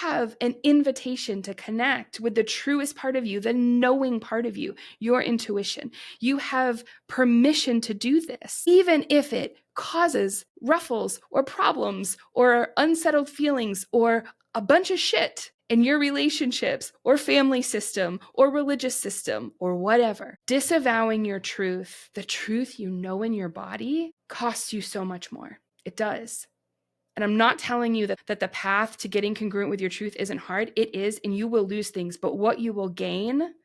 have an invitation to connect with the truest part of you, the knowing part of you, your intuition. You have permission to do this, even if it causes ruffles or problems or unsettled feelings or a bunch of shit in your relationships or family system or religious system or whatever. Disavowing your truth, the truth you know in your body, costs you so much more. It does. And I'm not telling you that the path to getting congruent with your truth isn't hard. It is, and you will lose things. But what you will gain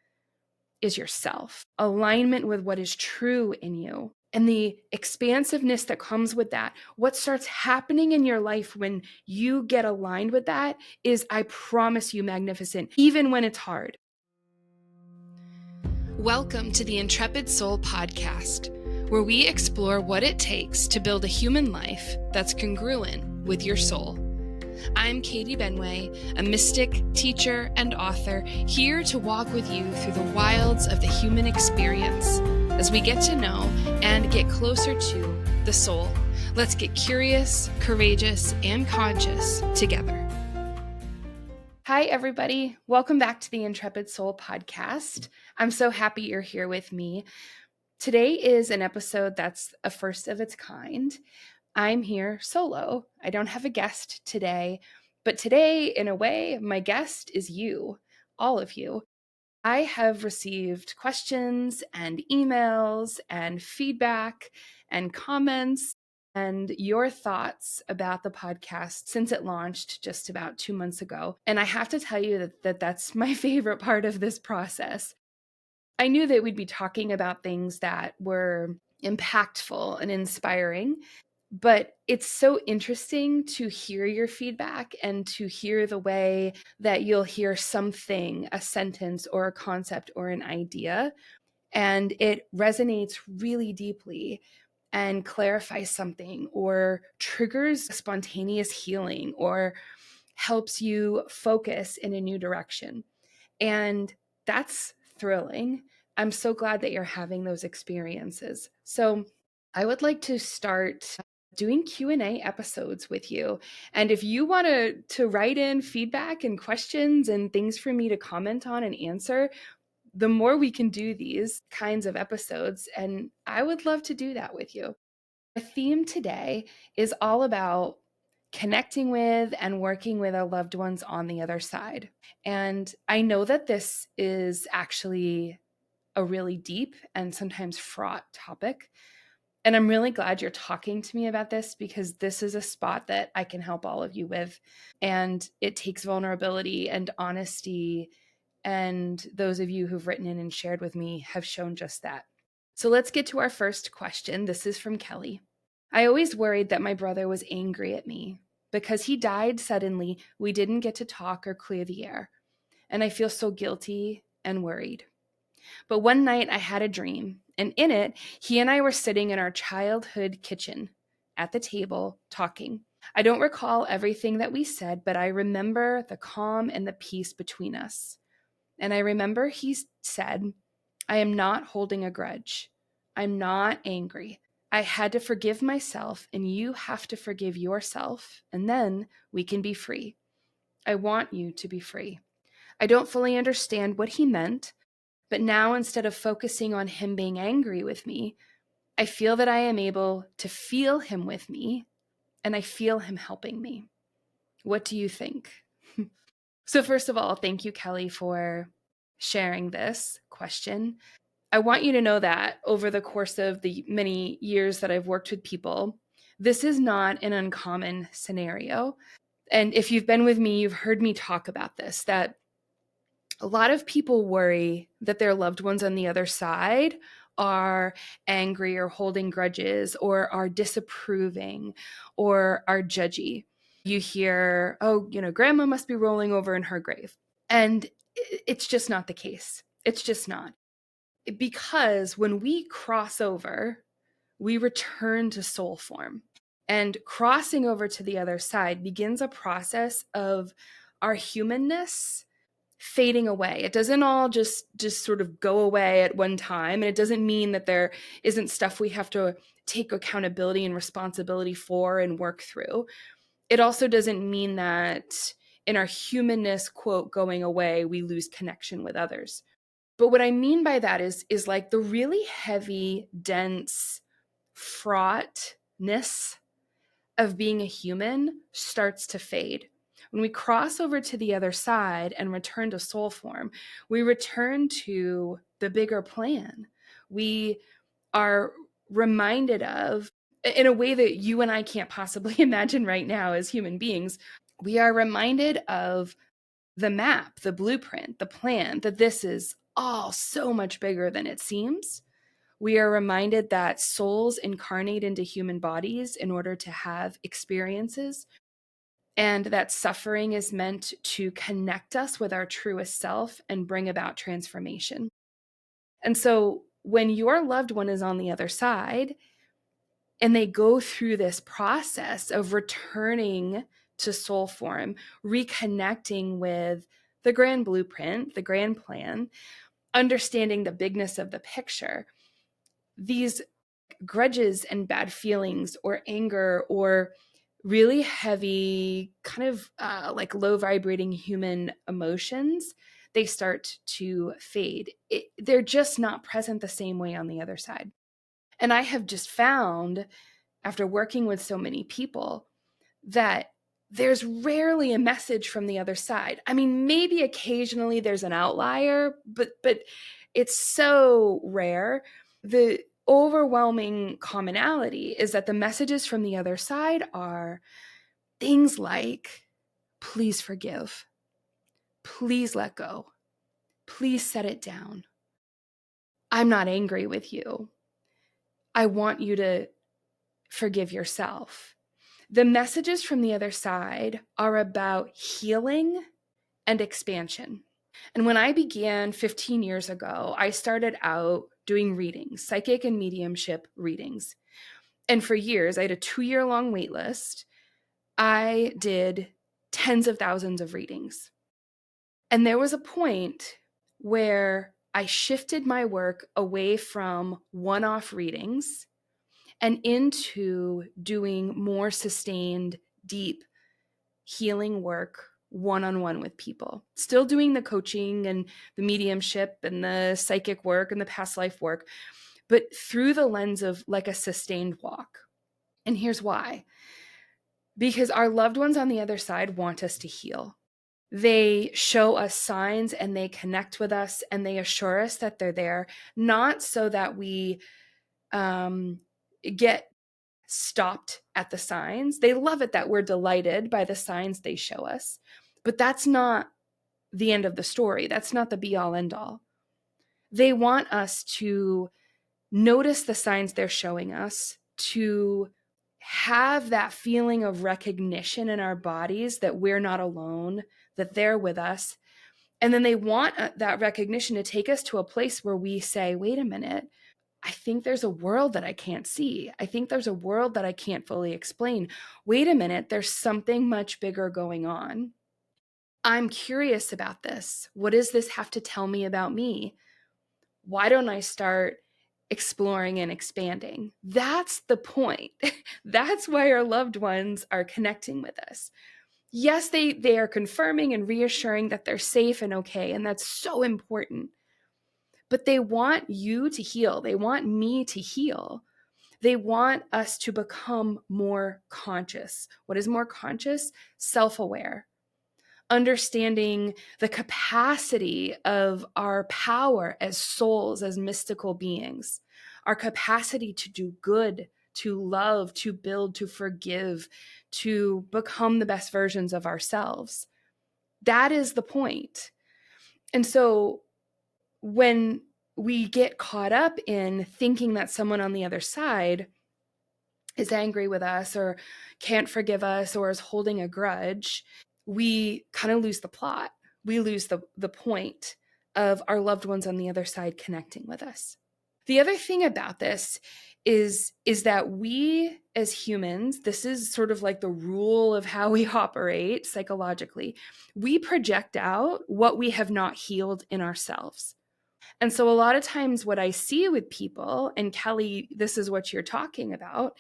is yourself, alignment with what is true in you, and the expansiveness that comes with that. What starts happening in your life when you get aligned with that is, I promise you, magnificent, even when it's hard. Welcome to the Intrepid Soul podcast, where we explore what it takes to build a human life that's congruent with your soul. I'm Katie Benway, a mystic, teacher, and author, here to walk with you through the wilds of the human experience as we get to know and get closer to the soul. Let's get curious, courageous, and conscious together. Hi, everybody. Welcome back to the Intrepid Soul podcast. I'm so happy you're here with me. Today is an episode that's a first of its kind. I'm here solo. I don't have a guest today, but today, in a way, my guest is you, all of you. I have received questions and emails and feedback and comments and your thoughts about the podcast since it launched just about 2 months ago. And I have to tell you that's my favorite part of this process. I knew that we'd be talking about things that were impactful and inspiring, but it's so interesting to hear your feedback and to hear the way that you'll hear something, a sentence or a concept or an idea, and it resonates really deeply and clarifies something or triggers spontaneous healing or helps you focus in a new direction. And that's thrilling. I'm so glad that you're having those experiences. So I would like to start doing Q&A episodes with you. And if you want to write in feedback and questions and things for me to comment on and answer, the more we can do these kinds of episodes. And I would love to do that with you. The theme today is all about connecting with and working with our loved ones on the other side. And I know that this is actually a really deep and sometimes fraught topic. And I'm really glad you're talking to me about this, because this is a spot that I can help all of you with. And it takes vulnerability and honesty. And those of you who've written in and shared with me have shown just that. So let's get to our first question. This is from Kelly. I always worried that my brother was angry at me. Because he died suddenly, we didn't get to talk or clear the air. And I feel so guilty and worried. But one night I had a dream, and in it, he and I were sitting in our childhood kitchen at the table talking. I don't recall everything that we said, but I remember the calm and the peace between us. And I remember he said, I am not holding a grudge. I'm not angry. I had to forgive myself, and you have to forgive yourself, and then we can be free. I want you to be free. I don't fully understand what he meant, but now, instead of focusing on him being angry with me, I feel that I am able to feel him with me, and I feel him helping me. What do you think? So first of all, thank you, Kelly, for sharing this question. I want you to know that over the course of the many years that I've worked with people, this is not an uncommon scenario. And if you've been with me, you've heard me talk about this, that a lot of people worry that their loved ones on the other side are angry or holding grudges or are disapproving or are judgy. You hear, oh, grandma must be rolling over in her grave. And it's just not the case. It's just not. Because when we cross over, we return to soul form. And crossing over to the other side begins a process of our humanness fading away. It doesn't all just sort of go away at one time. And it doesn't mean that there isn't stuff we have to take accountability and responsibility for and work through. It also doesn't mean that in our humanness, quote, going away, we lose connection with others. But what I mean by that is like the really heavy, dense, fraughtness of being a human starts to fade. When we cross over to the other side and return to soul form, we return to the bigger plan. We are reminded of, in a way that you and I can't possibly imagine right now as human beings, we are reminded of the map, the blueprint, the plan, that this is all so much bigger than it seems. We are reminded that souls incarnate into human bodies in order to have experiences, and that suffering is meant to connect us with our truest self and bring about transformation. And so when your loved one is on the other side and they go through this process of returning to soul form, reconnecting with the grand blueprint, the grand plan, understanding the bigness of the picture, these grudges and bad feelings or anger or really heavy, kind of like low vibrating human emotions, they start to fade. They're just not present the same way on the other side. And I have just found, after working with so many people, that there's rarely a message from the other side. I mean, maybe occasionally there's an outlier, but it's so rare. The overwhelming commonality is that the messages from the other side are things like, please forgive, please let go, please set it down. I'm not angry with you. I want you to forgive yourself. The messages from the other side are about healing and expansion. And when I began 15 years ago, I started out doing readings, psychic and mediumship readings. And for years, I had a 2-year-long wait list. I did tens of thousands of readings. And there was a point where I shifted my work away from one-off readings and into doing more sustained, deep healing work one-on-one with people. Still doing the coaching and the mediumship and the psychic work and the past life work, but through the lens of like a sustained walk. And here's why. Because our loved ones on the other side want us to heal. They show us signs and they connect with us and they assure us that they're there, not so that we get stopped at the signs. They love it that we're delighted by the signs they show us, but that's not the end of the story. That's not the be all end all. They want us to notice the signs they're showing us, to have that feeling of recognition in our bodies that we're not alone, that they're with us. And then they want that recognition to take us to a place where we say, wait a minute, I think there's a world that I can't see. I think there's a world that I can't fully explain. Wait a minute, there's something much bigger going on. I'm curious about this. What does this have to tell me about me? Why don't I start exploring and expanding? That's the point. That's why our loved ones are connecting with us. Yes, they are confirming and reassuring that they're safe and okay, and that's so important. But they want you to heal. They want me to heal. They want us to become more conscious. What is more conscious? Self-aware. Understanding the capacity of our power as souls, as mystical beings, our capacity to do good, to love, to build, to forgive, to become the best versions of ourselves. That is the point. And so when we get caught up in thinking that someone on the other side is angry with us or can't forgive us or is holding a grudge, we kind of lose the plot. We lose the point of our loved ones on the other side connecting with us. The other thing about this is that we as humans, this is sort of like the rule of how we operate psychologically. We project out what we have not healed in ourselves. And so a lot of times what I see with people, and Kelly, this is what you're talking about,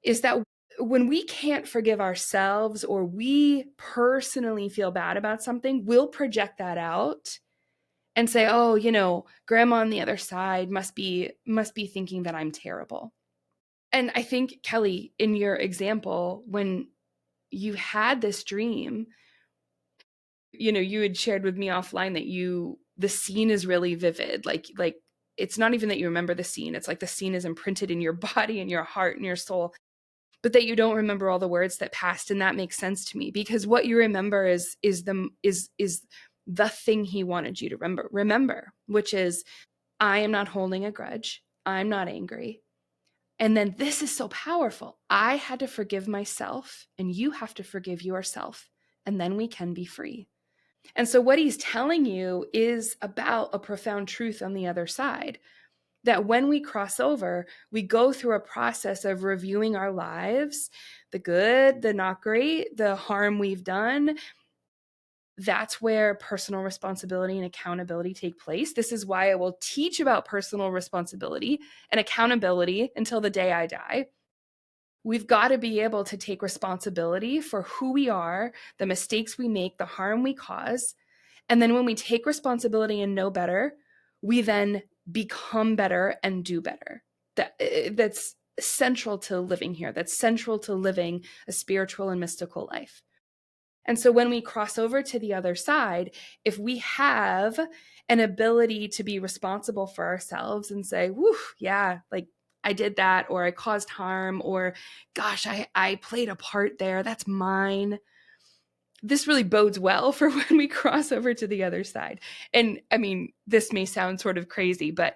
is that when we can't forgive ourselves or we personally feel bad about something, we'll project that out and say, oh, grandma on the other side must be thinking that I'm terrible. And I think, Kelly, in your example, when you had this dream, you had shared with me offline that the scene is really vivid. Like it's not even that you remember the scene. It's like the scene is imprinted in your body and your heart and your soul, but that you don't remember all the words that passed. And that makes sense to me, because what you remember is the thing he wanted you to remember, which is, I am not holding a grudge. I'm not angry. And then this is so powerful. I had to forgive myself, and you have to forgive yourself. And then we can be free. And so what he's telling you is about a profound truth on the other side, that when we cross over, we go through a process of reviewing our lives, the good, the not great, the harm we've done. That's where personal responsibility and accountability take place. This is why I will teach about personal responsibility and accountability until the day I die. We've got to be able to take responsibility for who we are, the mistakes we make, the harm we cause. And then when we take responsibility and know better, we then become better and do better. That's central to living here. That's central to living a spiritual and mystical life. And so when we cross over to the other side, if we have an ability to be responsible for ourselves and say, whew, yeah, like I did that, or I caused harm, or gosh, I played a part there, that's mine. This really bodes well for when we cross over to the other side. And I mean, this may sound sort of crazy, but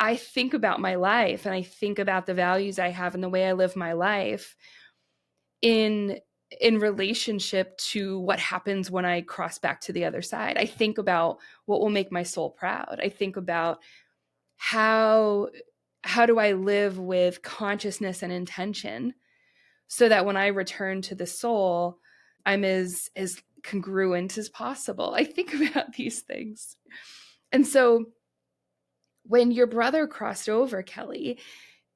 I think about my life and I think about the values I have and the way I live my life in relationship to what happens when I cross back to the other side. I think about what will make my soul proud. I think about how do I live with consciousness and intention so that when I return to the soul, I'm as congruent as possible. I think about these things. And so when your brother crossed over, Kelly,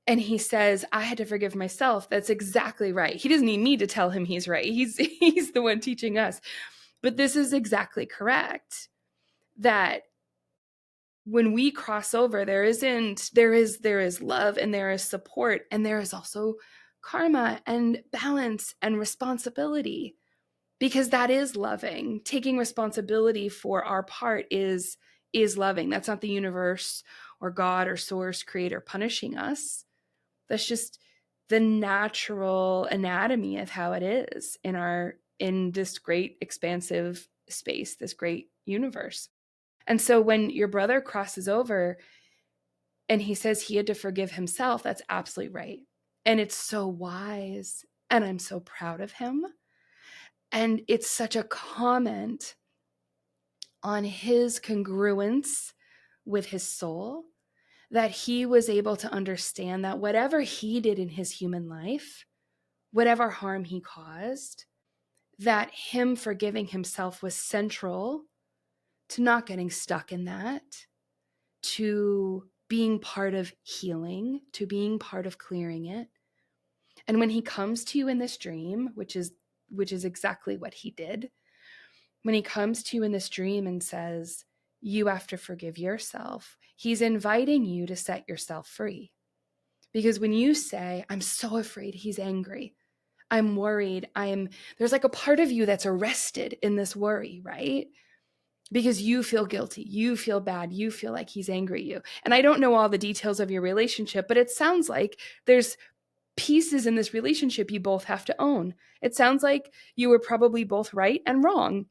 and he says, I had to forgive myself, that's exactly right. He doesn't need me to tell him he's right. He's the one teaching us. But this is exactly correct, that when we cross over, there is love and there is support, and there is also karma and balance and responsibility, because that is loving. Taking responsibility for our part is loving. That's not the universe or God or source creator punishing us. That's just the natural anatomy of how it is in this great expansive space, this great universe. And so when your brother crosses over and he says he had to forgive himself, that's absolutely right. And it's so wise. And I'm so proud of him. And it's such a comment on his congruence with his soul, that he was able to understand that whatever he did in his human life, whatever harm he caused, that him forgiving himself was central to not getting stuck in that, to being part of healing, to being part of clearing it. And when he comes to you in this dream, which is exactly what he did, when he comes to you in this dream and says, you have to forgive yourself, he's inviting you to set yourself free. Because when you say, I'm so afraid he's angry, I'm worried, there's like a part of you that's arrested in this worry, right? Because you feel guilty, you feel bad, you feel like he's angry at you. And I don't know all the details of your relationship, but it sounds like there's pieces in this relationship you both have to own. It sounds like you were probably both right and wrong.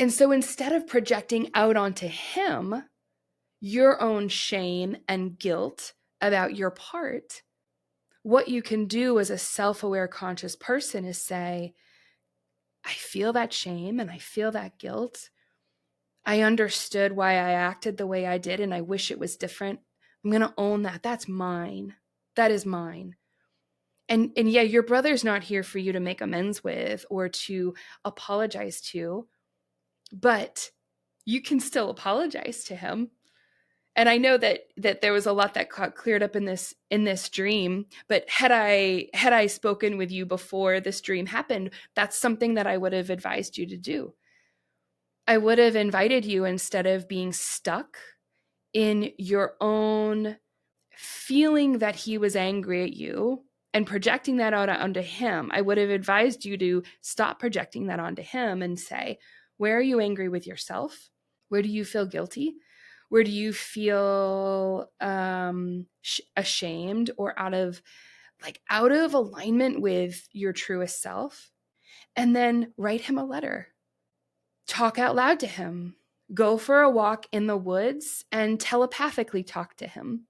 And so instead of projecting out onto him your own shame and guilt about your part, what you can do as a self-aware, conscious person is say, I feel that shame and I feel that guilt. I understood why I acted the way I did and I wish it was different. I'm going to own that. That's mine. That is mine. And yeah, your brother's not here for you to make amends with or to apologize to, but you can still apologize to him. And I know that there was a lot that got cleared up in this dream, but had I spoken with you before this dream happened, that's something that I would have advised you to do. I would have invited you, instead of being stuck in your own feeling that he was angry at you and projecting that out onto him, I would have advised you to stop projecting that onto him and say, where are you angry with yourself? Where do you feel guilty? Where do you feel ashamed or out of alignment with your truest self? And then write him a letter. Talk out loud to him. Go for a walk in the woods and telepathically talk to him.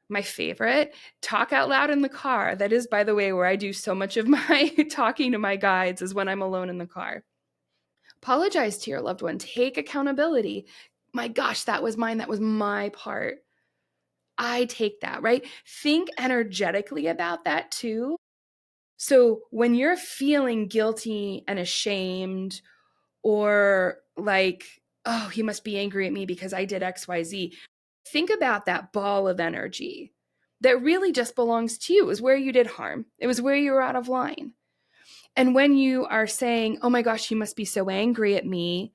My favorite, talk out loud in the car. That is, by the way, where I do so much of my talking to my guides, is when I'm alone in the car. Apologize to your loved one. Take accountability. My gosh, that was mine. That was my part. I take that, right? Think energetically about that too. So when you're feeling guilty and ashamed, or like, oh, he must be angry at me because I did XYZ, think about that ball of energy that really just belongs to you. It was where you did harm. It was where you were out of line. And when you are saying, oh my gosh, he must be so angry at me,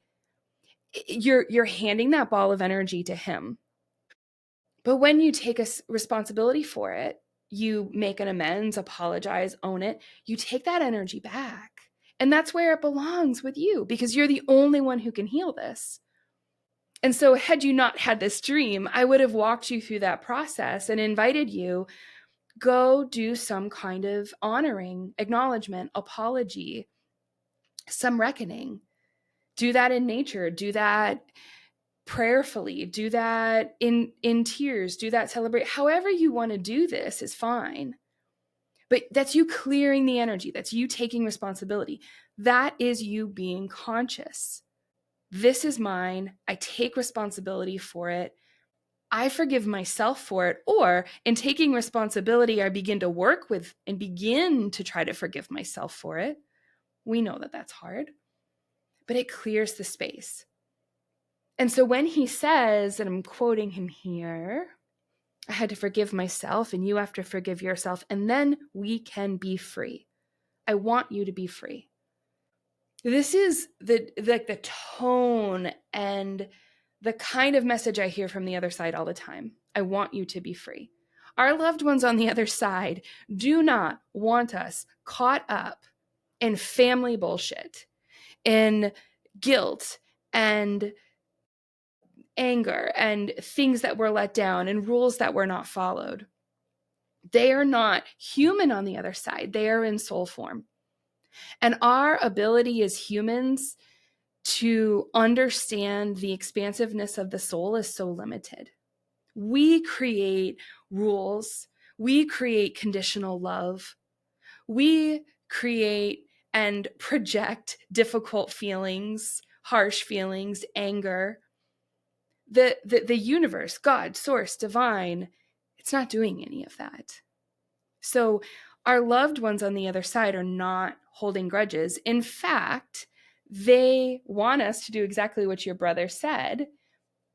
you're handing that ball of energy to him. But when you take a responsibility for it, you make an amends, apologize, own it, you take that energy back. And that's where it belongs, with you, because you're the only one who can heal this. And so had you not had this dream, I would have walked you through that process and invited you, go do some kind of honoring, acknowledgement, apology, some reckoning. Do that in nature. Do that prayerfully. Do that in tears. Do that celebrate. However you want to do this is fine. But that's you clearing the energy. That's you taking responsibility. That is you being conscious. This is mine. I take responsibility for it. I forgive myself for it. Or in taking responsibility, I begin to work with and begin to try to forgive myself for it. We know that that's hard, but it clears the space. And so when he says, and I'm quoting him here, I had to forgive myself and you have to forgive yourself, and then we can be free. I want you to be free. This is the tone and the kind of message I hear from the other side all the time. I want you to be free. Our loved ones on the other side do not want us caught up in family bullshit, in guilt and anger and things that were let down and rules that were not followed. They are not human on the other side. They are in soul form. And our ability as humans to understand the expansiveness of the soul is so limited. We create rules. We create conditional love. We create and project difficult feelings, harsh feelings, anger. The universe, God, source, divine, it's not doing any of that. So our loved ones on the other side are not holding grudges. In fact, they want us to do exactly what your brother said.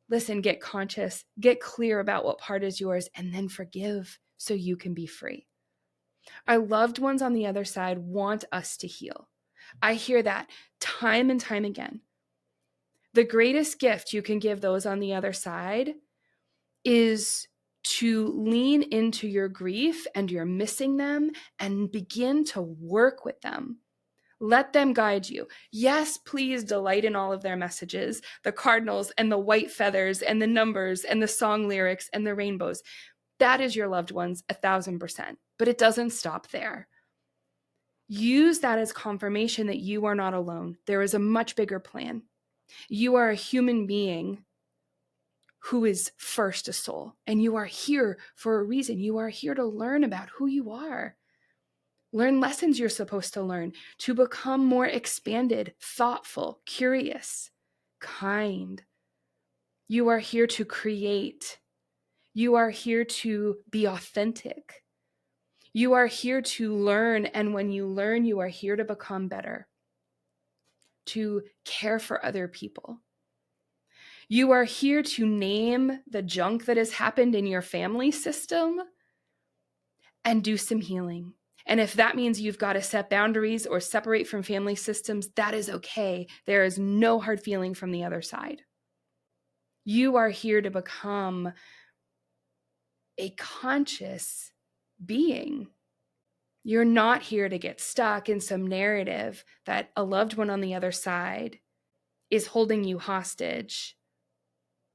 Listen, get conscious, get clear about what part is yours, and then forgive so you can be free. Our loved ones on the other side want us to heal. I hear that time and time again. The greatest gift you can give those on the other side is to lean into your grief and your missing them and begin to work with them. Let them guide you. Yes, please delight in all of their messages, the cardinals and the white feathers and the numbers and the song lyrics and the rainbows. That is your loved ones 1,000%, but it doesn't stop there. Use that as confirmation that you are not alone. There is a much bigger plan. You are a human being who is first a soul, and you are here for a reason. You are here to learn about who you are. Learn lessons you're supposed to learn to become more expanded, thoughtful, curious, kind. You are here to create. You are here to be authentic. You are here to learn, and when you learn, you are here to become better, to care for other people. You are here to name the junk that has happened in your family system and do some healing. And if that means you've got to set boundaries or separate from family systems, that is okay. There is no hard feeling from the other side. You are here to become a conscious being. You're not here to get stuck in some narrative that a loved one on the other side is holding you hostage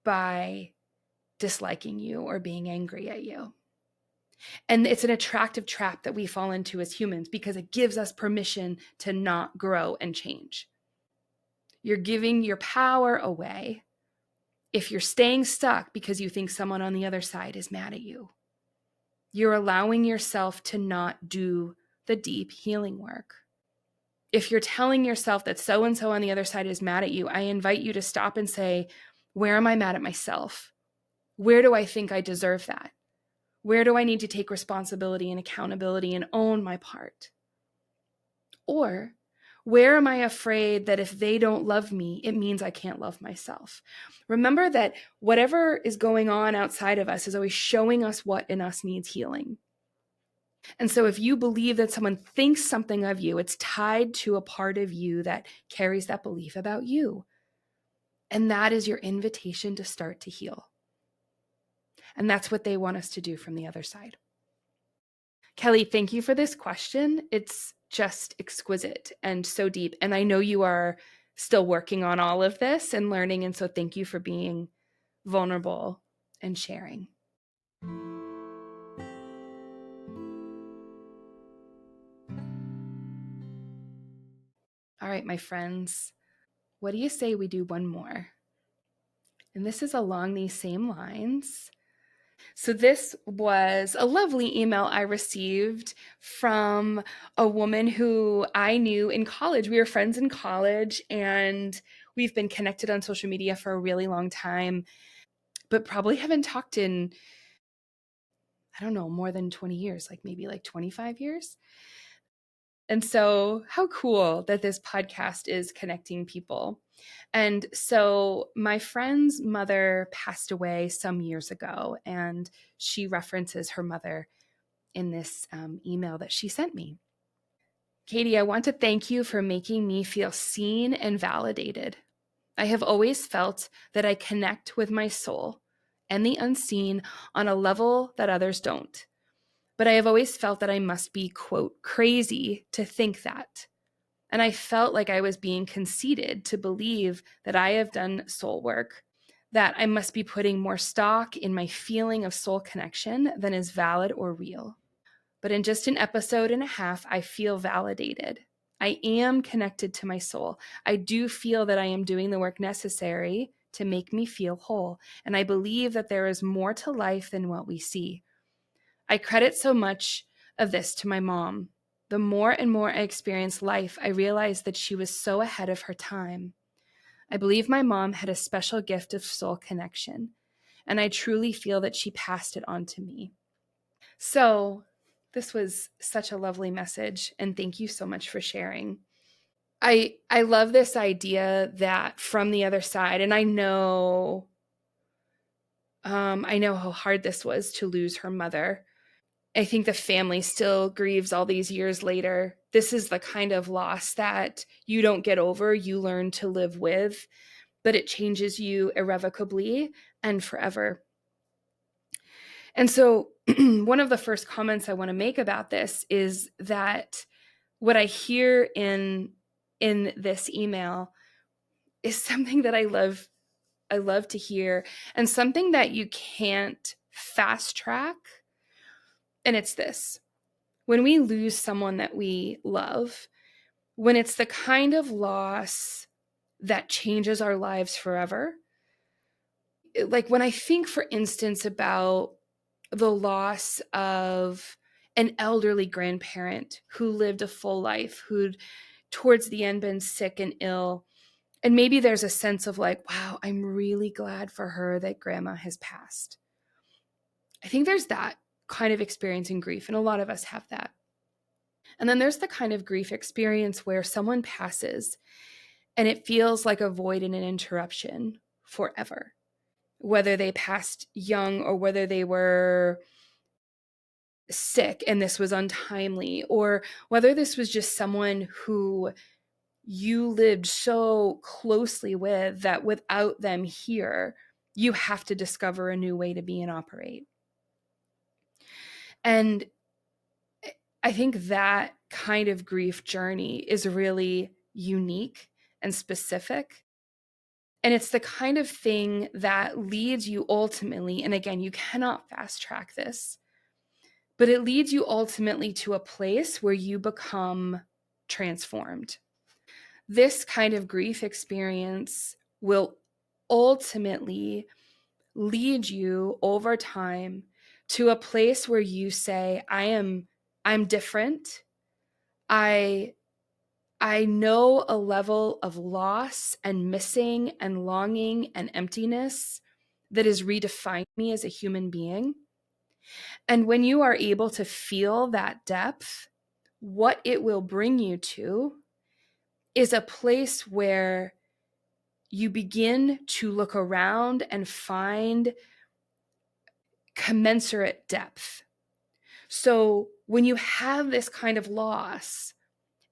by disliking you or being angry at you. And it's an attractive trap that we fall into as humans because it gives us permission to not grow and change. You're giving your power away if you're staying stuck because you think someone on the other side is mad at you. You're allowing yourself to not do the deep healing work. If you're telling yourself that so-and-so on the other side is mad at you, I invite you to stop and say, where am I mad at myself? Where do I think I deserve that? Where do I need to take responsibility and accountability and own my part? Or where am I afraid that if they don't love me, it means I can't love myself? Remember that whatever is going on outside of us is always showing us what in us needs healing. And so if you believe that someone thinks something of you, it's tied to a part of you that carries that belief about you. And that is your invitation to start to heal. And that's what they want us to do from the other side. Kelly, thank you for this question. It's just exquisite and so deep. And I know you are still working on all of this and learning. And so thank you for being vulnerable and sharing. All right, my friends, what do you say we do one more? And this is along these same lines. So this was a lovely email I received from a woman who I knew in college. We were friends in college, and we've been connected on social media for a really long time, but probably haven't talked in, I don't know, more than 20 years, like maybe like 25 years. And so how cool that this podcast is connecting people. And so my friend's mother passed away some years ago, and she references her mother in this email that she sent me. Katie, I want to thank you for making me feel seen and validated. I have always felt that I connect with my soul and the unseen on a level that others don't. But I have always felt that I must be, quote, crazy to think that. And I felt like I was being conceited to believe that I have done soul work, that I must be putting more stock in my feeling of soul connection than is valid or real. But in just an episode and a half, I feel validated. I am connected to my soul. I do feel that I am doing the work necessary to make me feel whole. And I believe that there is more to life than what we see. I credit so much of this to my mom. The more and more I experience life, I realize that she was so ahead of her time. I believe my mom had a special gift of soul connection, and I truly feel that she passed it on to me. So this was such a lovely message, and thank you so much for sharing. I love this idea that from the other side, and I know how hard this was to lose her mother. I think the family still grieves all these years later. This is the kind of loss that you don't get over, you learn to live with, but it changes you irrevocably and forever. And so one of the first comments I want to make about this is that what I hear in this email is something that I love to hear, and something that you can't fast track. And it's this: when we lose someone that we love, when it's the kind of loss that changes our lives forever, like when I think, for instance, about the loss of an elderly grandparent who lived a full life, who'd towards the end been sick and ill, and maybe there's a sense of like, wow, I'm really glad for her that grandma has passed. I think there's that kind of experience in grief, and a lot of us have that. And then there's the kind of grief experience where someone passes and it feels like a void and an interruption forever, whether they passed young or whether they were sick and this was untimely, or whether this was just someone who you lived so closely with that without them here, you have to discover a new way to be and operate. And I think that kind of grief journey is really unique and specific. And it's the kind of thing that leads you ultimately, and again, you cannot fast track this, but it leads you ultimately to a place where you become transformed. This kind of grief experience will ultimately lead you over time to a place where you say, I'm different. I know a level of loss and missing and longing and emptiness that has redefined me as a human being. And when you are able to feel that depth, what it will bring you to is a place where you begin to look around and find commensurate depth. So when you have this kind of loss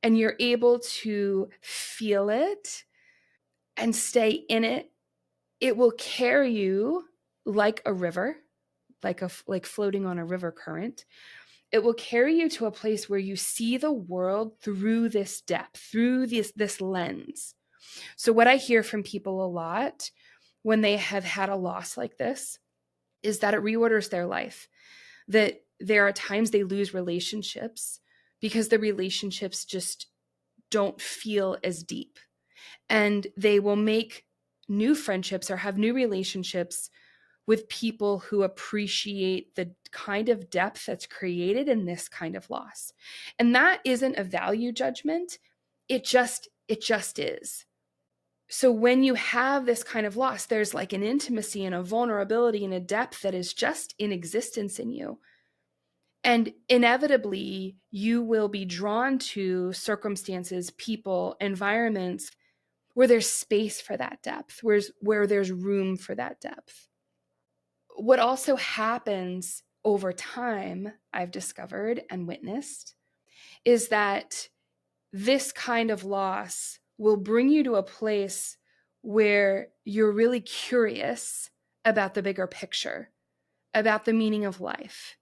and you're able to feel it and stay in it, it will carry you like a river, like floating on a river current. It will carry you to a place where you see the world through this depth, through this lens. So what I hear from people a lot when they have had a loss like this is that it reorders their life, that there are times they lose relationships because the relationships just don't feel as deep. And they will make new friendships or have new relationships with people who appreciate the kind of depth that's created in this kind of loss. And that isn't a value judgment. It just is. So when you have this kind of loss, there's like an intimacy and a vulnerability and a depth that is just in existence in you. And inevitably, you will be drawn to circumstances, people, environments where there's space for that depth, where there's room for that depth. What also happens over time, I've discovered and witnessed, is that this kind of loss will bring you to a place where you're really curious about the bigger picture, about the meaning of life.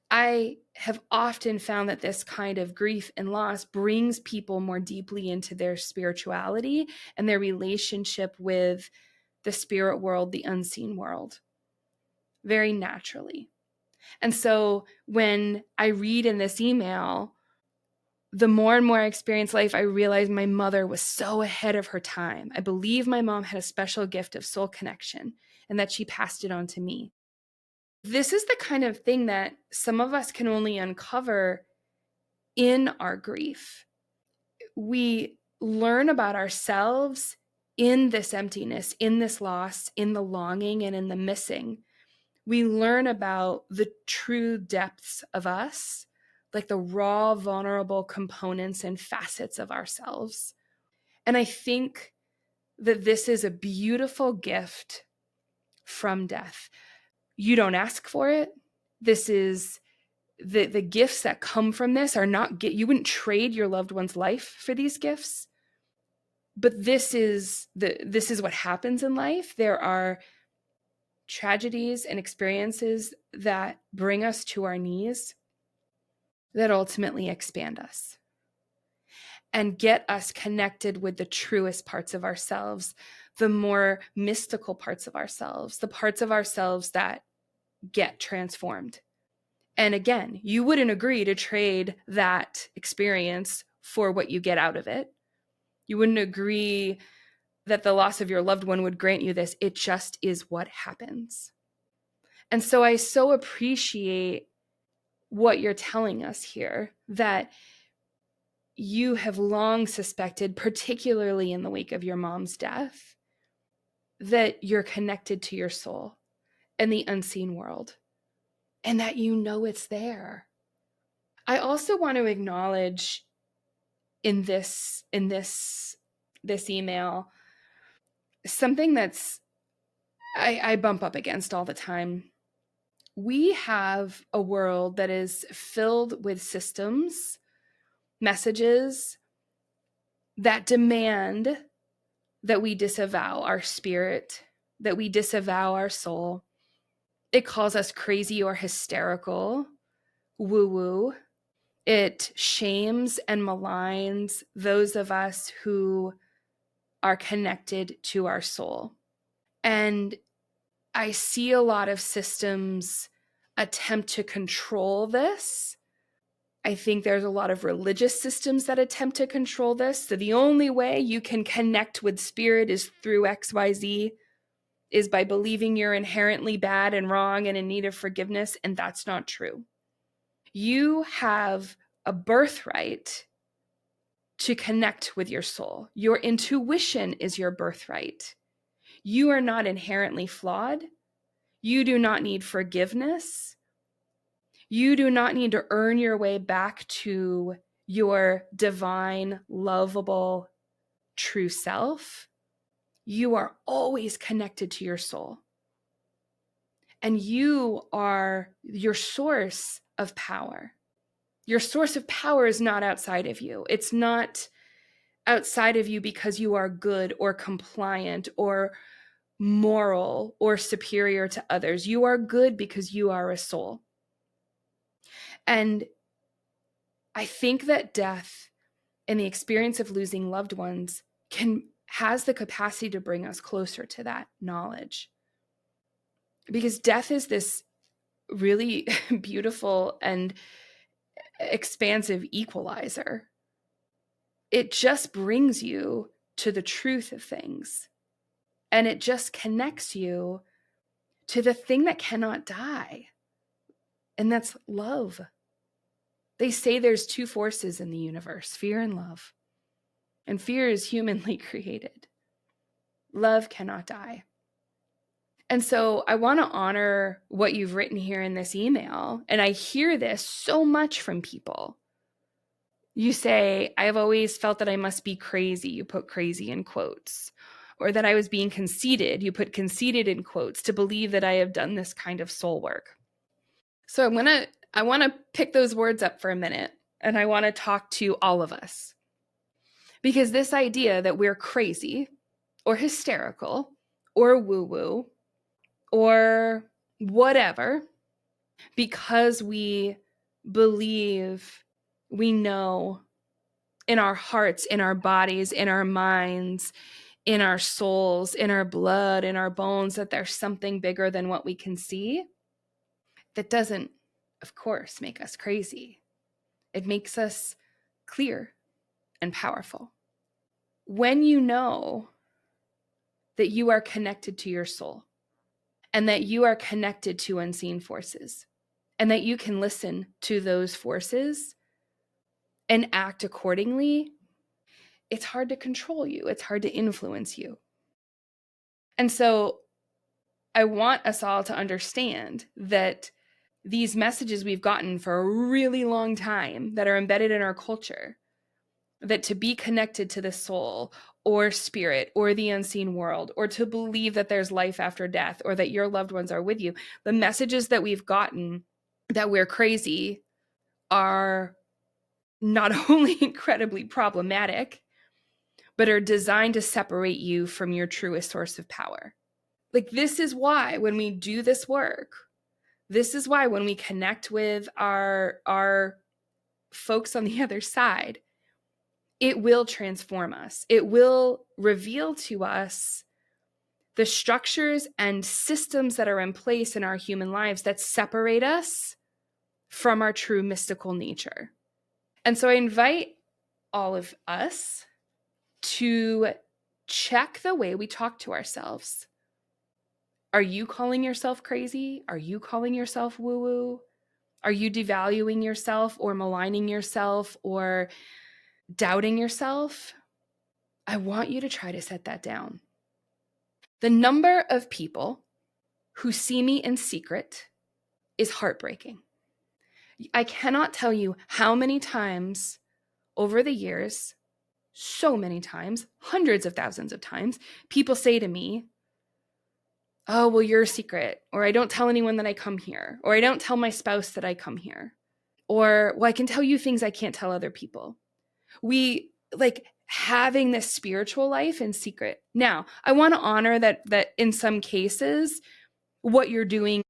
I have often found that this kind of grief and loss brings people more deeply into their spirituality and their relationship with the spirit world, the unseen world, very naturally. And so when I read in this email, the more and more I experience life, I realize my mother was so ahead of her time. I believe my mom had a special gift of soul connection and that she passed it on to me. This is the kind of thing that some of us can only uncover in our grief. We learn about ourselves in this emptiness, in this loss, in the longing, and in the missing. We learn about the true depths of us, like the raw, vulnerable components and facets of ourselves. And I think that this is a beautiful gift from death. You don't ask for it. This is the gifts that come from this are not, you wouldn't trade your loved one's life for these gifts. But this is what happens in life. There are tragedies and experiences that bring us to our knees that ultimately expand us and get us connected with the truest parts of ourselves, the more mystical parts of ourselves, the parts of ourselves that get transformed. And again, you wouldn't agree to trade that experience for what you get out of it. You wouldn't agree that the loss of your loved one would grant you this. It just is what happens. And so I so appreciate what you're telling us here, that you have long suspected, particularly in the wake of your mom's death, that you're connected to your soul and the unseen world, and that you know it's there. I also want to acknowledge in this email something that's I bump up against all the time. We have a world that is filled with systems, messages that demand that we disavow our spirit, that we disavow our soul. It calls us crazy or hysterical, woo-woo. It shames and maligns those of us who are connected to our soul. And I see a lot of systems attempt to control this. I think there's a lot of religious systems that attempt to control this. So the only way you can connect with spirit is through XYZ, is by believing you're inherently bad and wrong and in need of forgiveness. And that's not true. You have a birthright to connect with your soul. Your intuition is your birthright. You are not inherently flawed. You do not need forgiveness. You do not need to earn your way back to your divine, lovable, true self. You are always connected to your soul. And you are your source of power. Your source of power is not outside of you. It's not outside of you because you are good or compliant or moral or superior to others. You are good because you are a soul. And I think that death and the experience of losing loved ones has the capacity to bring us closer to that knowledge. Because death is this really beautiful and expansive equalizer. It just brings you to the truth of things. And it just connects you to the thing that cannot die. And that's love. They say there's two forces in the universe, fear and love. And fear is humanly created. Love cannot die. And so I want to honor what you've written here in this email. And I hear this so much from people. You say, I've always felt that I must be crazy. You put crazy in quotes. Or that I was being conceited. You put conceited in quotes to believe that I have done this kind of soul work. So I want to pick those words up for a minute. And I want to talk to all of us. Because this idea that we're crazy or hysterical or woo-woo or whatever, because we believe, we know in our hearts, in our bodies, in our minds, in our souls, in our blood, in our bones, that there's something bigger than what we can see, that doesn't, of course, make us crazy. It makes us clear and powerful. When you know that you are connected to your soul and that you are connected to unseen forces and that you can listen to those forces and act accordingly, it's hard to control you. It's hard to influence you. And so I want us all to understand that these messages we've gotten for a really long time that are embedded in our culture, that to be connected to the soul or spirit or the unseen world, or to believe that there's life after death or that your loved ones are with you, the messages that we've gotten that we're crazy are not only incredibly problematic, but are designed to separate you from your truest source of power. Like, this is why when we do this work, this is why when we connect with our folks on the other side, it will transform us. It will reveal to us the structures and systems that are in place in our human lives that separate us from our true mystical nature. And so I invite all of us to check the way we talk to ourselves. Are you calling yourself crazy? Are you calling yourself woo-woo? Are you devaluing yourself or maligning yourself or doubting yourself? I want you to try to set that down. The number of people who see me in secret is heartbreaking. I cannot tell you how many times over the years, so many times, hundreds of thousands of times, people say to me, oh, well, you're a secret, or I don't tell anyone that I come here, or I don't tell my spouse that I come here, or, well, I can tell you things I can't tell other people. We like having this spiritual life in secret. Now, I want to honor that in some cases, what you're doing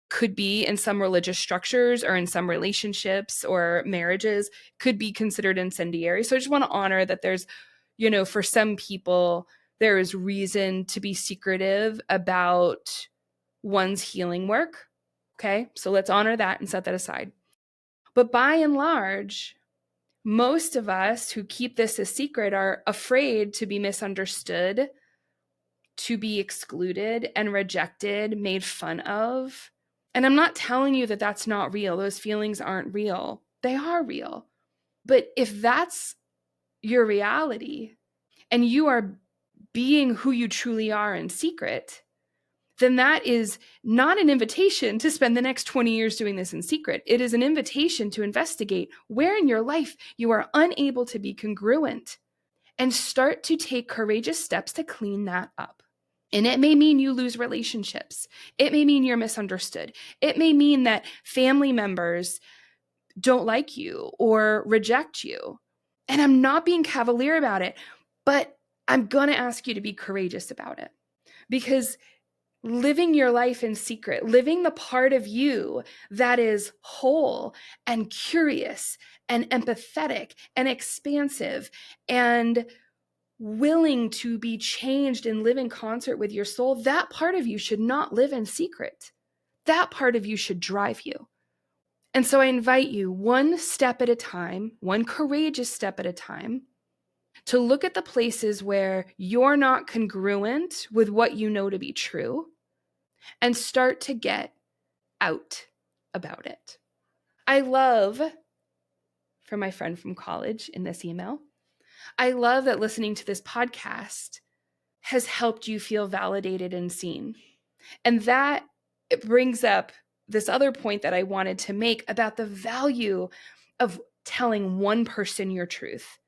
could be in some religious structures or in some relationships or marriages could be considered incendiary. So I just want to honor that there's, for some people, there is reason to be secretive about one's healing work. Okay, so let's honor that and set that aside. But by and large, most of us who keep this a secret are afraid to be misunderstood, to be excluded and rejected, made fun of. And I'm not telling you that that's not real. Those feelings aren't real. They are real. But if that's your reality and you are being who you truly are in secret, then that is not an invitation to spend the next 20 years doing this in secret. It is an invitation to investigate where in your life you are unable to be congruent and start to take courageous steps to clean that up. And it may mean you lose relationships. It may mean you're misunderstood. It may mean that family members don't like you or reject you. And I'm not being cavalier about it, but I'm going to ask you to be courageous about it, because living your life in secret, living the part of you that is whole and curious and empathetic and expansive and willing to be changed and live in concert with your soul, that part of you should not live in secret. That part of you should drive you. And so I invite you, one step at a time, one courageous step at a time, to look at the places where you're not congruent with what you know to be true and start to get out about it. I love, from my friend from college in this email, I love that listening to this podcast has helped you feel validated and seen. And that it brings up this other point that I wanted to make about the value of telling one person your truth,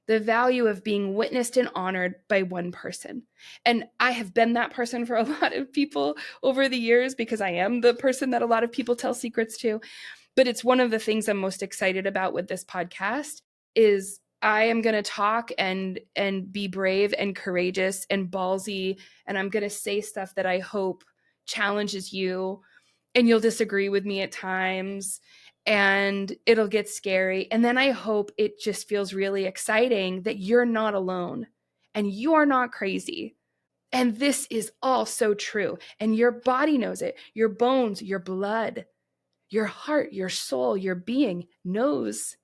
the value of being witnessed and honored by one person. And I have been that person for a lot of people over the years, because I am the person that a lot of people tell secrets to. But it's one of the things I'm most excited about with this podcast is I am going to talk and be brave and courageous and ballsy. And I'm going to say stuff that I hope challenges you, and you'll disagree with me at times, and it'll get scary. And then I hope it just feels really exciting that you're not alone and you are not crazy. And this is all so true. And your body knows it. Your bones, your blood, your heart, your soul, your being knows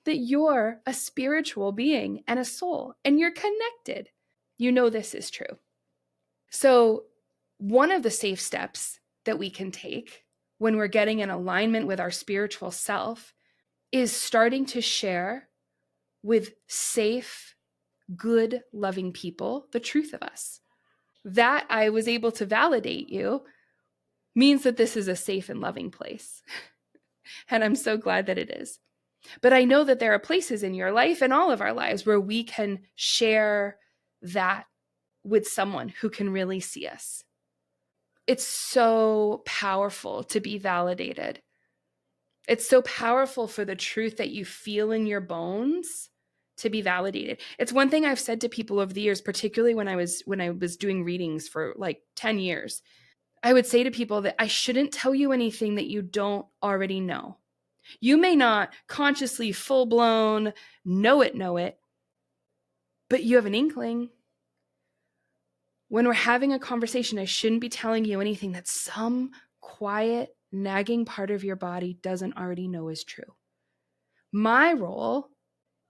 that you're a spiritual being and a soul, and you're connected. You know this is true. So one of the safe steps that we can take when we're getting in alignment with our spiritual self is starting to share with safe, good, loving people the truth of us. That I was able to validate you means that this is a safe and loving place. And I'm so glad that it is. But I know that there are places in your life and all of our lives where we can share that with someone who can really see us. It's so powerful to be validated. It's so powerful for the truth that you feel in your bones to be validated. It's one thing I've said to people over the years, particularly when I was doing readings for like 10 years. I would say to people that I shouldn't tell you anything that you don't already know. You may not consciously, full-blown know it, but you have an inkling. When we're having a conversation, I shouldn't be telling you anything that some quiet, nagging part of your body doesn't already know is true. My role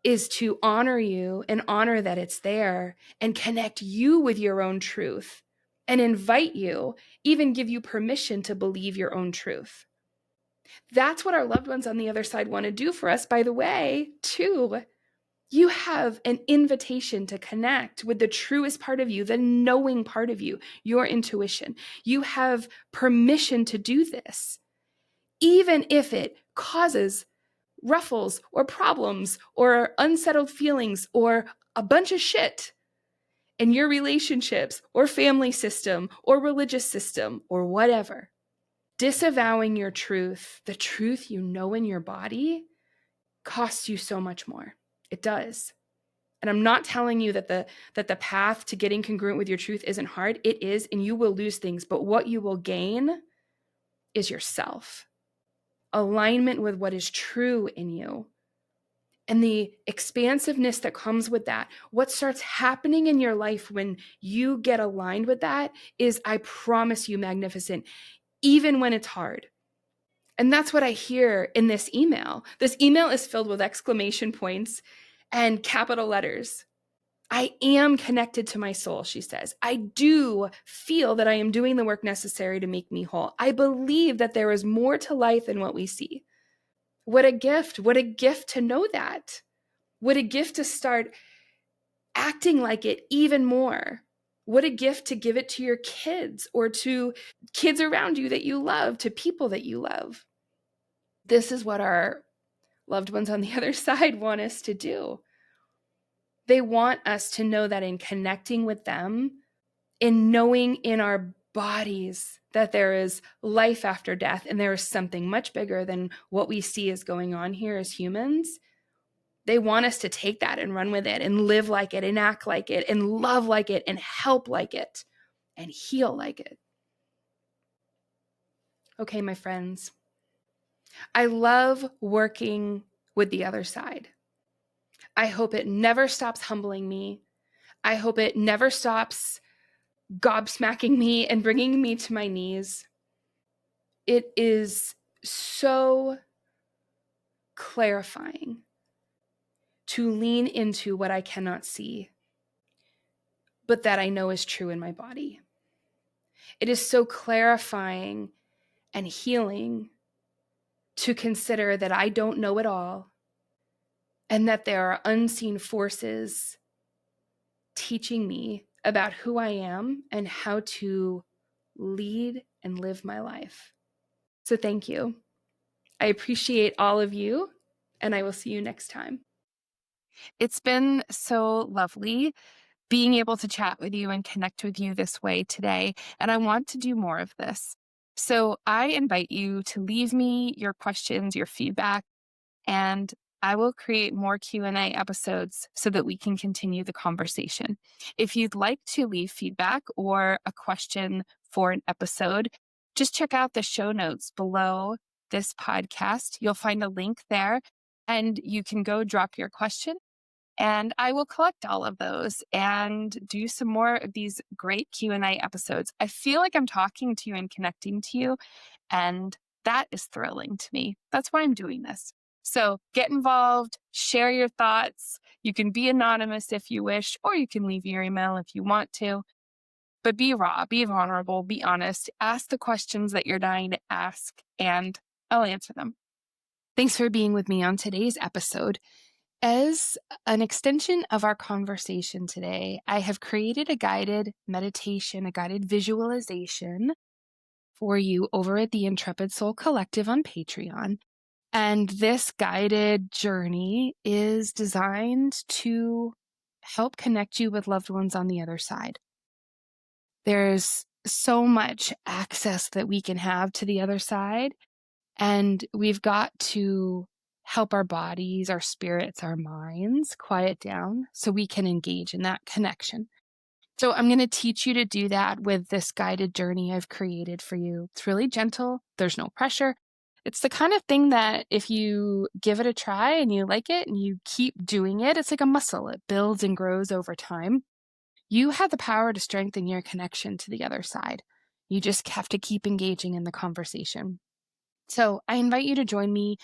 is to honor you and honor that it's there and connect you with your own truth and invite you, even give you permission to believe your own truth. That's what our loved ones on the other side want to do for us, by the way, too. You have an invitation to connect with the truest part of you, the knowing part of you, your intuition. You have permission to do this, even if it causes ruffles or problems or unsettled feelings or a bunch of shit in your relationships or family system or religious system or whatever, disavowing your truth, the truth you know in your body, costs you so much more. It does. And I'm not telling you that the path to getting congruent with your truth isn't hard. It is, and you will lose things, but what you will gain is yourself. Alignment with what is true in you. And the expansiveness that comes with that, what starts happening in your life when you get aligned with that is, I promise you, magnificent, even when it's hard. And that's what I hear in this email. This email is filled with exclamation points and capital letters. I am connected to my soul, she says. I do feel that I am doing the work necessary to make me whole. I believe that there is more to life than what we see. What a gift. What a gift to know that. What a gift to start acting like it even more. What a gift to give it to your kids or to kids around you that you love, to people that you love. This is what our loved ones on the other side want us to do. They want us to know that in connecting with them, in knowing in our bodies that there is life after death and there is something much bigger than what we see is going on here as humans, they want us to take that and run with it and live like it and act like it and love like it and help like it and heal like it. Okay, my friends, I love working with the other side. I hope it never stops humbling me. I hope it never stops gobsmacking me and bringing me to my knees. It is so clarifying to lean into what I cannot see, but that I know is true in my body. It is so clarifying and healing to consider that I don't know it all and that there are unseen forces teaching me about who I am and how to lead and live my life. So thank you. I appreciate all of you, and I will see you next time. It's been so lovely being able to chat with you and connect with you this way today, and I want to do more of this. So I invite you to leave me your questions, your feedback, and I will create more Q&A episodes so that we can continue the conversation. If you'd like to leave feedback or a question for an episode, just check out the show notes below this podcast. You'll find a link there, and you can go drop your question, and I will collect all of those and do some more of these great Q&A episodes. I feel like I'm talking to you and connecting to you, and that is thrilling to me. That's why I'm doing this. So get involved, share your thoughts. You can be anonymous if you wish, or you can leave your email if you want to. But be raw, be vulnerable, be honest. Ask the questions that you're dying to ask, and I'll answer them. Thanks for being with me on today's episode. As an extension of our conversation today, I have created a guided meditation, a guided visualization for you over at the Intrepid Soul Collective on Patreon. And this guided journey is designed to help connect you with loved ones on the other side. There's so much access that we can have to the other side, and we've got to help our bodies, our spirits, our minds quiet down so we can engage in that connection. So I'm going to teach you to do that with this guided journey I've created for you. It's really gentle. There's no pressure. It's the kind of thing that if you give it a try and you like it and you keep doing it, it's like a muscle. It builds and grows over time. You have the power to strengthen your connection to the other side. You just have to keep engaging in the conversation. So I invite you to join me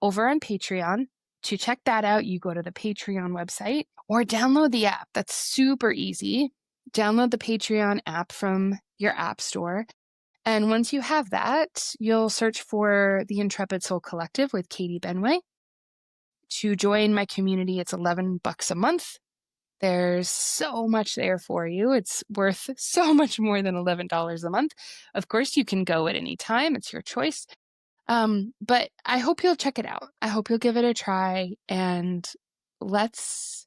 over on Patreon. To check that out, you go to the Patreon website or download the app. That's super easy. Download the Patreon app from your app store. And once you have that, you'll search for the Intrepid Soul Collective with Katie Benway. To join my community, it's $11 a month. There's so much there for you. It's worth so much more than $11 a month. Of course, you can go at any time. It's your choice. But I hope you'll check it out. I hope you'll give it a try, and let's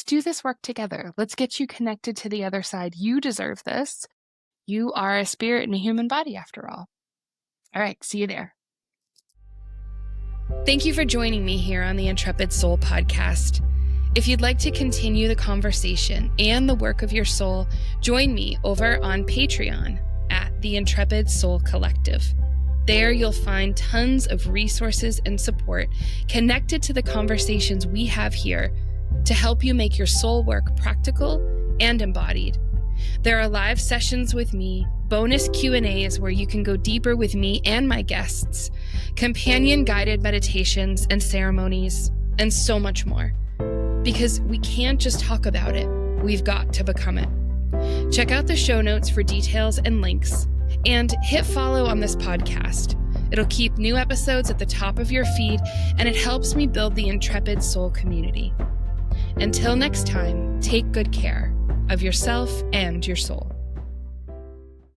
do this work together. Let's get you connected to the other side. You deserve this. You are a spirit in a human body after all. All right, see you there. Thank you for joining me here on the Intrepid Soul podcast. If you'd like to continue the conversation and the work of your soul, join me over on Patreon at the Intrepid Soul Collective. There you'll find tons of resources and support connected to the conversations we have here to help you make your soul work practical and embodied. There are live sessions with me, bonus Q&As where you can go deeper with me and my guests, companion guided meditations and ceremonies, and so much more. Because we can't just talk about it, we've got to become it. Check out the show notes for details and links, and hit follow on this podcast. It'll keep new episodes at the top of your feed, and it helps me build the Intrepid Soul community. Until next time, take good care of yourself and your soul.